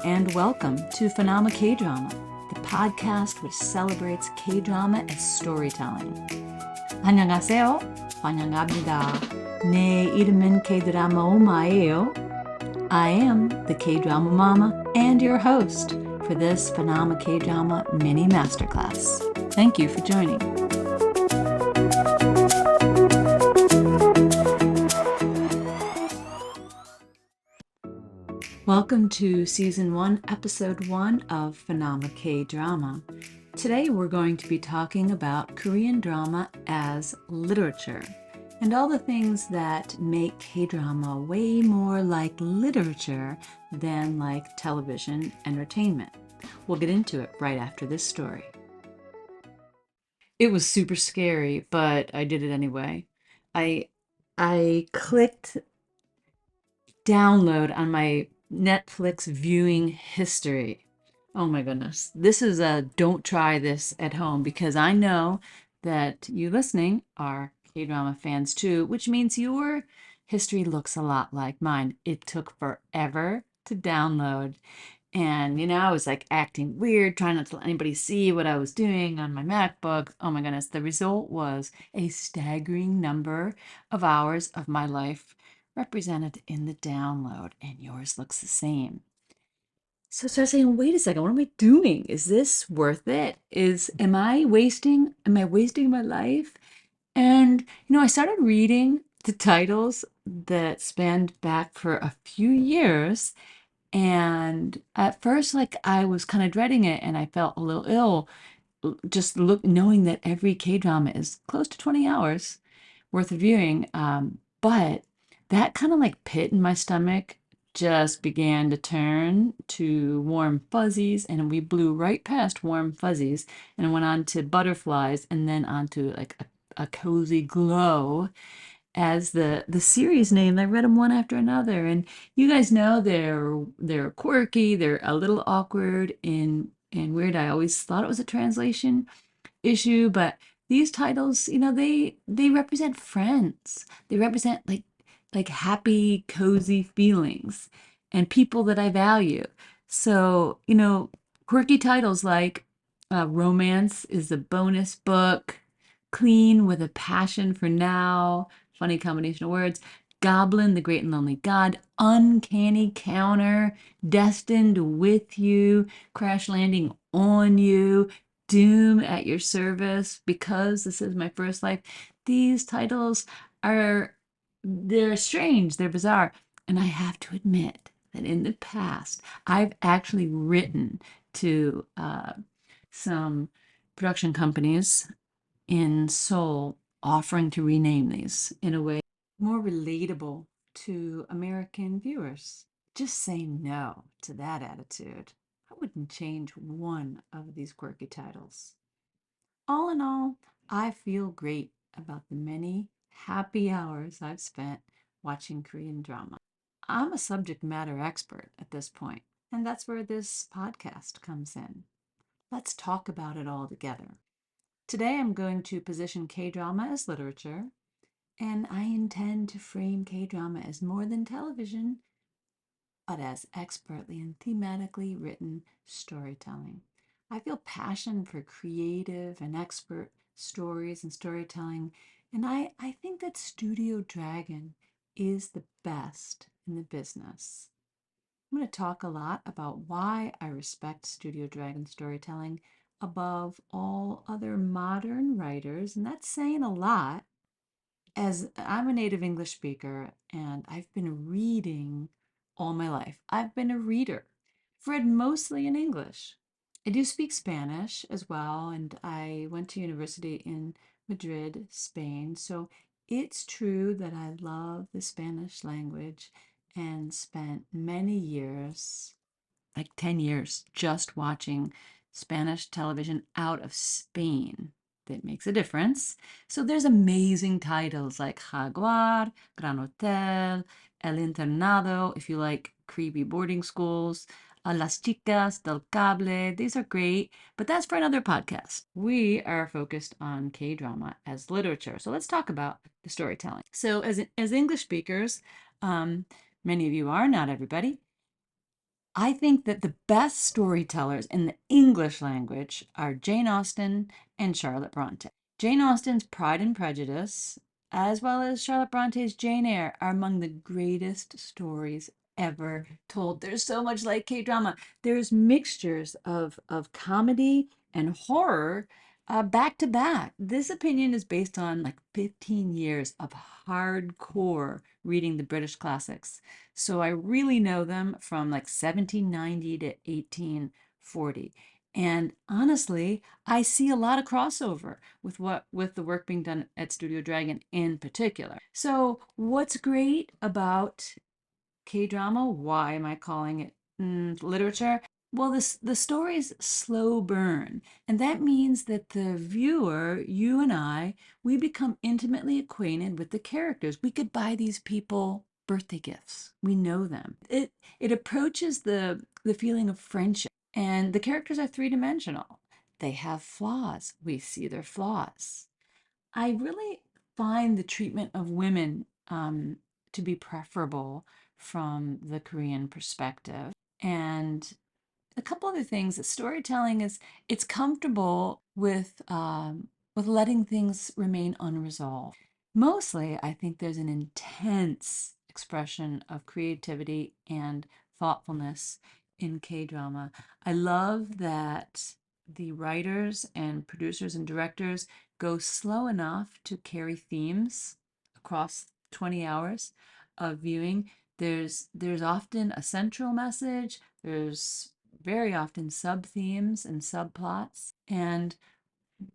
and welcome to Phenoma K-Drama, the podcast which celebrates K-Drama as storytelling. 안녕하세요. 환영합니다. 내 이름은 K-Drama Momma예요. I am the K-Drama Momma and your host for this Phenoma K-Drama Mini-Masterclass. Thank you for joining. Welcome to Season 1, Episode 1 of Phenoma K-Drama. Today we're going to be talking about Korean drama as literature and all the things that make K-drama way more like literature than like television entertainment. We'll get into it right after this story. It was super scary, but I did it anyway. I clicked download on my Netflix viewing history. Oh my goodness. This is a don't try this at home because I know that you listening are K-drama fans too, which means your history looks a lot like mine. It took forever to download. And, I was like acting weird, trying not to let anybody see what I was doing on my MacBook. Oh my goodness. The result was a staggering number of hours of my life represented in the download, and yours looks the same. So I started saying, wait a second, what am I doing? Is this worth it? Am I wasting my life? And, I started reading the titles that spanned back for a few years. And at first, I was kind of dreading it and I felt a little ill, just knowing that every K-drama is close to 20 hours worth of viewing. But that kind of pit in my stomach just began to turn to warm fuzzies, and we blew right past warm fuzzies and went on to butterflies and then on to a cozy glow as the series name. I read them one after another, and you guys know they're quirky, they're a little awkward and weird. I always thought it was a translation issue, but these titles, they represent friends. They represent like happy, cozy feelings and people that I value. So, quirky titles like Romance is a Bonus Book, Clean with a Passion for Now, funny combination of words, Goblin, the Great and Lonely God, Uncanny Counter, Destined with You, Crash Landing on You, Doom at Your Service, Because This Is My First Life. These titles they're strange, they're bizarre. And I have to admit that in the past, I've actually written to some production companies in Seoul offering to rename these in a way more relatable to American viewers. Just say no to that attitude. I wouldn't change one of these quirky titles. All in all, I feel great about the many happy hours I've spent watching Korean drama. I'm a subject matter expert at this point, and that's where this podcast comes in. Let's talk about it all together. Today I'm going to position K-drama as literature, and I intend to frame K-drama as more than television, but as expertly and thematically written storytelling. I feel passion for creative and expert stories and storytelling, and I think that Studio Dragon is the best in the business. I'm going to talk a lot about why I respect Studio Dragon storytelling above all other modern writers, and that's saying a lot, as I'm a native English speaker and I've been reading all my life. I've been a reader. I've read mostly in English. I do speak Spanish as well, and I went to university in Madrid, Spain. So it's true that I love the Spanish language and spent many years, like 10 years, just watching Spanish television out of Spain. That makes a difference. So there's amazing titles like Jaguar, Gran Hotel, El Internado, if you like creepy boarding schools, Las Chicas del Cable. These are great, but that's for another podcast. We are focused on K-drama as literature. So let's talk about the storytelling. So as English speakers, many of you are, not everybody, I think that the best storytellers in the English language are Jane Austen and Charlotte Bronte. Jane Austen's Pride and Prejudice, as well as Charlotte Bronte's Jane Eyre, are among the greatest stories ever told. There's so much like K-drama. There's mixtures of comedy and horror back to back. This opinion is based on like 15 years of hardcore reading the British classics. So I really know them from like 1790 to 1840. And honestly, I see a lot of crossover with the work being done at Studio Dragon in particular. So what's great about K-drama? Why am I calling it literature? Well, the story's slow burn, and that means that the viewer, you and I, we become intimately acquainted with the characters. We could buy these people birthday gifts. We know them. It approaches the feeling of friendship, and the characters are three-dimensional. They have flaws. We see their flaws. I really find the treatment of women to be preferable from the Korean perspective. And a couple other things. Storytelling is it's comfortable with letting things remain unresolved. Mostly, I think there's an intense expression of creativity and thoughtfulness in K-drama. I love that the writers and producers and directors go slow enough to carry themes across 20 hours of viewing. There's often a central message. There's very often sub themes and subplots, and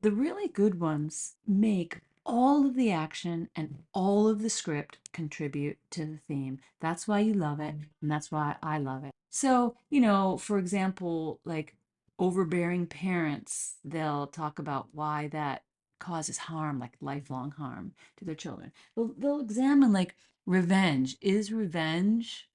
the really good ones make all of the action and all of the script contribute to the theme. That's why you love it, and that's why I love it. So, for example, like overbearing parents, they'll talk about why that causes harm, like lifelong harm to their children. They'll examine like revenge. Is revenge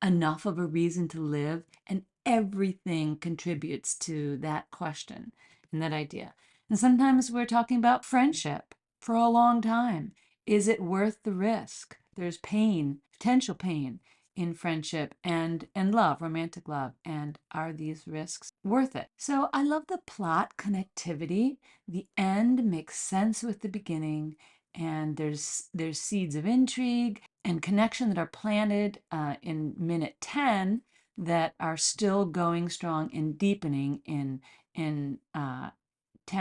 enough of a reason to live? And everything contributes to that question and that idea. And sometimes we're talking about friendship for a long time. Is it worth the risk? There's pain, potential pain in friendship and love, romantic love. And are these risks worth it? So I love the plot connectivity. The end makes sense with the beginning, and there's seeds of intrigue and connection that are planted in minute 10 that are still going strong and deepening in 10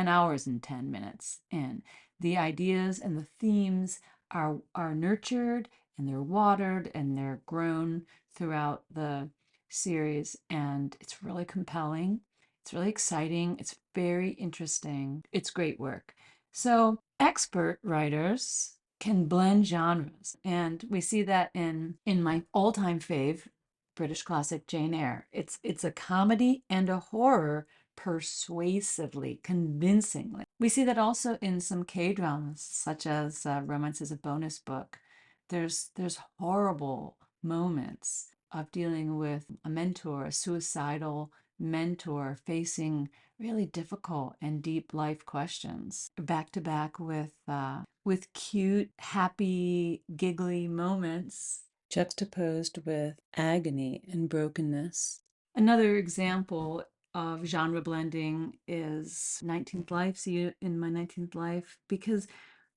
hours and 10 minutes in. The ideas and the themes are nurtured and they're watered and they're grown throughout the series, and it's really compelling. It's really exciting. It's very interesting. It's great work. So expert writers can blend genres, and we see that in my all-time fave British classic Jane Eyre. It's a comedy and a horror persuasively, convincingly. We see that also in some K-dramas, such as Romance is a Bonus Book. There's horrible moments of dealing with a mentor, a suicidal mentor facing really difficult and deep life questions, back to back with cute, happy, giggly moments juxtaposed with agony and brokenness. Another example of genre blending is 19th Life. See it in My 19th Life, because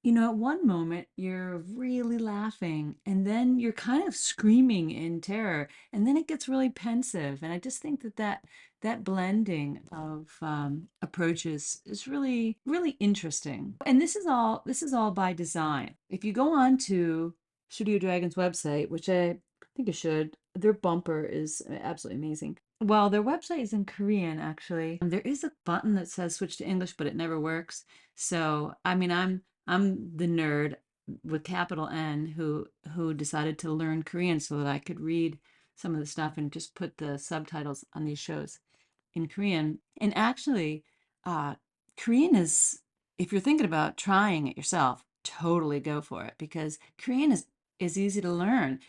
at one moment you're really laughing and then you're kind of screaming in terror, and then it gets really pensive. And I just think that blending of approaches is really, really interesting. And this is all by design. If you go on to Studio Dragon's website, which I think you should, their bumper is absolutely amazing. Well, their website is in Korean, actually. There is a button that says switch to English, but it never works. So, I mean, I'm the nerd with capital N who decided to learn Korean so that I could read some of the stuff and just put the subtitles on these shows in Korean. And actually, uh, Korean is, if you're thinking about trying it yourself, totally go for it, because Korean is easy to learn.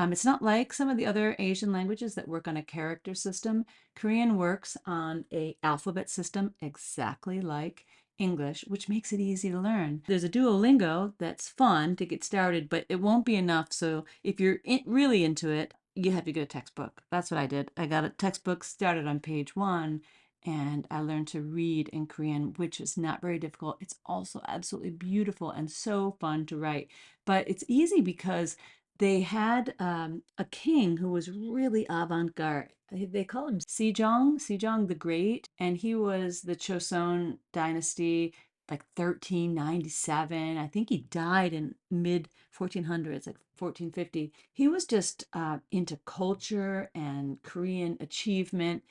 It's not like some of the other Asian languages that work on a character system. Korean works on a alphabet system exactly like English, which makes it easy to learn. There's a Duolingo that's fun to get started, but it won't be enough. So if you're really into it, you have to get a textbook. That's what I did. I got a textbook, started on page 1, and I learned to read in Korean, which is not very difficult. It's also absolutely beautiful and so fun to write. But it's easy because they had a king who was really avant-garde. They call him Sejong the Great, and he was the Choson dynasty, like 1397. I think he died in mid 1400s, like 1450. He was just into culture and Korean achievement,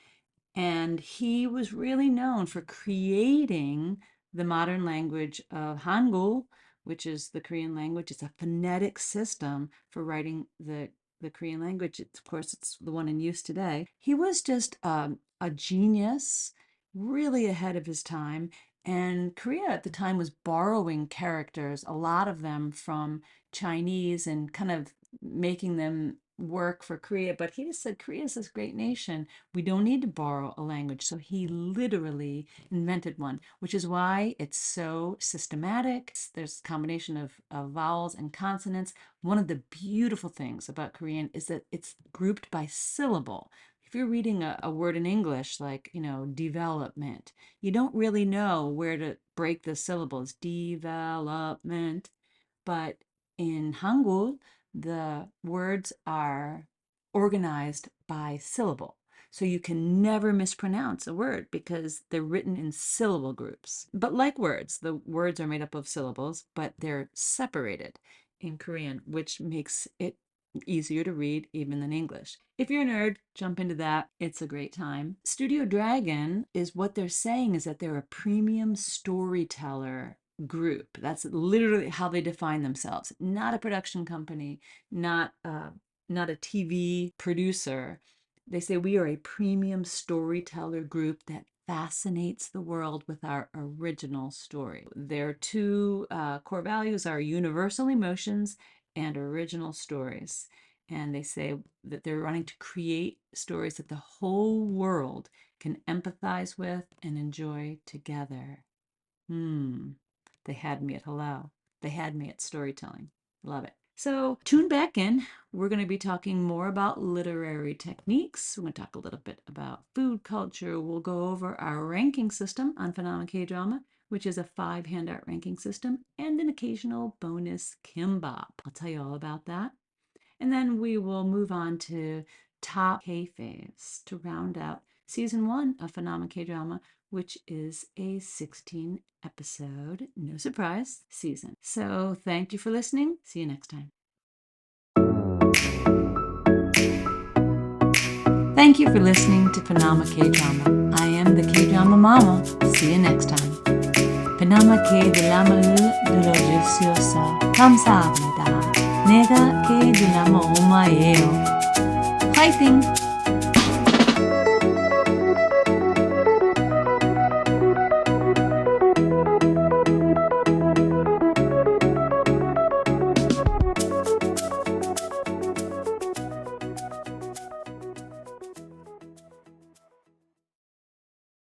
and he was really known for creating the modern language of Hangul, which is the Korean language. It's a phonetic system for writing the Korean language. Of course, it's the one in use today. He was just a genius, really ahead of his time. And Korea at the time was borrowing characters, a lot of them from Chinese, and kind of making them work for Korea. But he just said, Korea is this great nation. We don't need to borrow a language. So he literally invented one, which is why it's so systematic. There's a combination of vowels and consonants. One of the beautiful things about Korean is that it's grouped by syllable. If you're reading a word in English, like, development, you don't really know where to break the syllables. Development. But in Hangul, the words are organized by syllable. So you can never mispronounce a word because they're written in syllable groups. But like words, the words are made up of syllables, but they're separated in Korean, which makes it easier to read even than English. If you're a nerd, jump into that. It's a great time. Studio Dragon is what they're saying is that they're a premium storyteller group. That's literally how they define themselves. Not a production company, not a TV producer. They say we are a premium storyteller group that fascinates the world with our original story. Their two core values are universal emotions and original stories. And they say that they're running to create stories that the whole world can empathize with and enjoy together. They had me at hello. They had me at storytelling. Love it. So tune back in. We're going to be talking more about literary techniques. We're going to talk a little bit about food culture. We'll go over our ranking system on Phenoma K-Drama, which is a 5 handout ranking system, and an occasional bonus kimbap. I'll tell you all about that. And then we will move on to top K-faves to round out season 1 of Phenoma K-Drama, which is a 16 episode, no surprise, season. So thank you for listening. See you next time. Thank you for listening to Phenoma K-Drama. I am the K-Drama Momma. See you next time. Phenoma K-Drama 들어주셔서 감사합니다. 내가 K-Drama 엄마예요. 파이팅!